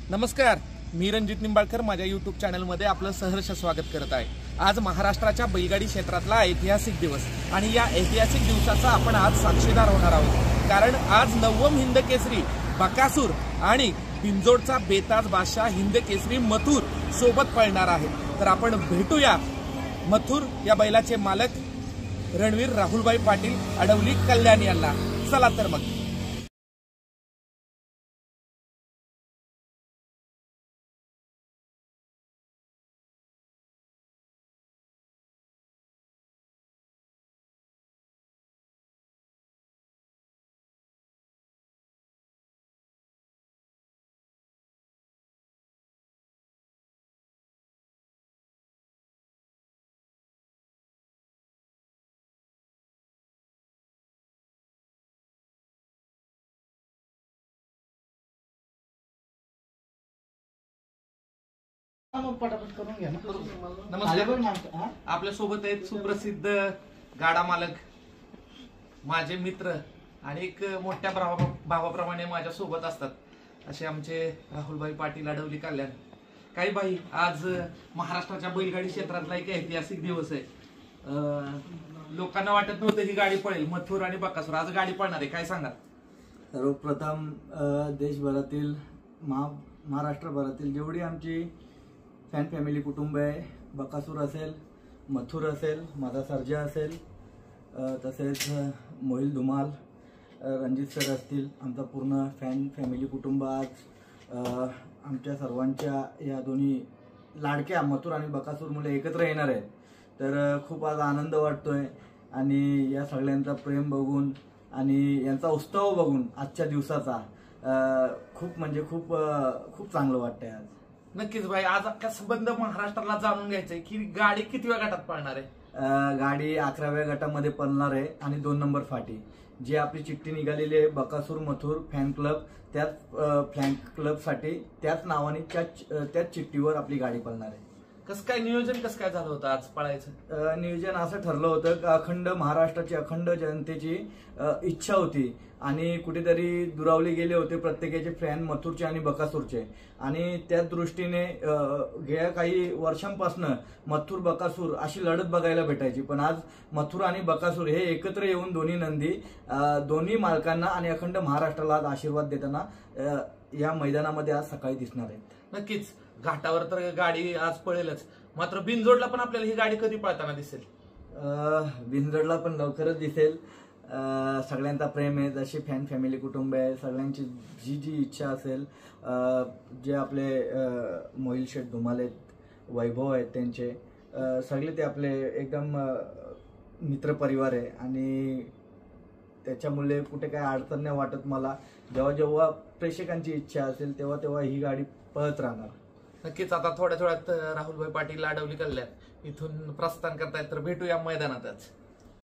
नमस्कार, मी रणजित निंबाळकर माझ्या यूट्यूब चॅनलमध्ये आपलं सहर्ष स्वागत करत आहे। आज महाराष्ट्राच्या बैलगाडी क्षेत्रातला ऐतिहासिक दिवस आणि या ऐतिहासिक दिवसाचा आपण आज साक्षीदार होणार आहोत। कारण आज नवम हिंद केसरी बकासूर आणि बिंजोडचा बेताज बादशाह हिंद केसरी मथुर सोबत पळणार आहे। तर आपण भेटूया मथुर या बैलाचे मालक रणवीर राहुलभाई पाटील अडवली कल्याण यांना। चला तर मग नमस्कार, आपल्या सोबत आहेत सुप्रसिद्ध गाडा मालक, माझे मित्र आणि एक मोठ्या भावाप्रमाणे माझ्या सोबत असतात असे आमचे राहुलभाई पाटील अडवली कल्याण। काही भाई, आज महाराष्ट्राच्या बैलगाडी क्षेत्रातला एक ऐतिहासिक दिवस आहे। लोकांना वाटत नव्हतं ही गाडी पळेल, मथुर आणि बकासूर। आज गाडी पळणार आहे, काय सांगा? सर्वप्रथम देशभरातील महाराष्ट्रभरातील जेवढी आमची फॅन फॅमिली कुटुंब आहे, बकासूर असेल, मथुर असेल, माझा सर्जा असेल, तसेच मोहिल धुमाल, रणजित सर असतील, आमचा पूर्ण फॅन फॅमिली कुटुंब आज आमच्या सर्वांच्या या दोन्ही लाडक्या मथुर आणि बकासूर मुले एकत्र येणार आहेत। तर खूप आज आनंद वाटतोय आणि या सगळ्यांचा प्रेम बघून आणि यांचा उत्सव बघून आजच्या दिवसाचा खूप म्हणजे खूप खूप चांगलं वाटतंय आज। नक्कीच भाई, आज अख्खा संबंध महाराष्ट्राला जाणून घ्यायचंय की गाडी कितव्या गटात पळणार आहे? गाडी 11व्या गटामध्ये पळणार आहे आणि 2 नंबर फाटी जी आपली चिठ्ठी निघालेली आहे बकासूर मथुर फॅन क्लब, त्याच फॅन क्लब साठी त्याच नावाने त्याच चिठ्ठीवर आपली गाडी पळणार आहे। कसं काय नियोजन कसं काय झालं होतं आज पळायचं? नियोजन असं ठरलं होतं की अखंड महाराष्ट्राची अखंड जनतेची इच्छा होती आणि कुठेतरी दुरावले गेले होते प्रत्येकाचे फॅन मथुरचे आणि बकासूरचे, आणि त्याच दृष्टीने गेल्या काही वर्षांपासून मथुर बकासूर अशी लढत बघायला भेटायची। पण आज मथुर आणि बकासूर हे एकत्र येऊन दोन्ही नंदी दोन्ही मालकांना आणि अखंड महाराष्ट्राला आज आशीर्वाद देताना या मैदानामध्ये आज सकाळी दिसणार आहेत। नक्कीच, घाटावर तर गाडी आज पळेलच, मात्र बिनजोडला पण आपल्याला ही गाडी कधी पळताना दिसेल? बिनजोडला पण लवकरच दिसेल। सगळ्यांचा प्रेम आहे, जशी फॅन फॅमिली कुटुंब आहे, सगळ्यांची जी जी इच्छा असेल, जे आपले मोहिल शेठ धुमाल आहेत, वैभव आहेत, त्यांचे सगळे ते आपले एकदम मित्रपरिवार आहे आणि त्याच्यामुळे कुठे काय अडचण नाही वाटत मला। जेव्हा जेव्हा प्रेक्षकांची इच्छा असेल तेव्हा तेव्हा ही गाडी पळत राहणार। नक्कीच, आता थोड्या थोड्यात राहुलभाई पाटील अडवली कल्याण इथून प्रस्थान करतायत, तर भेटूया मैदानातच।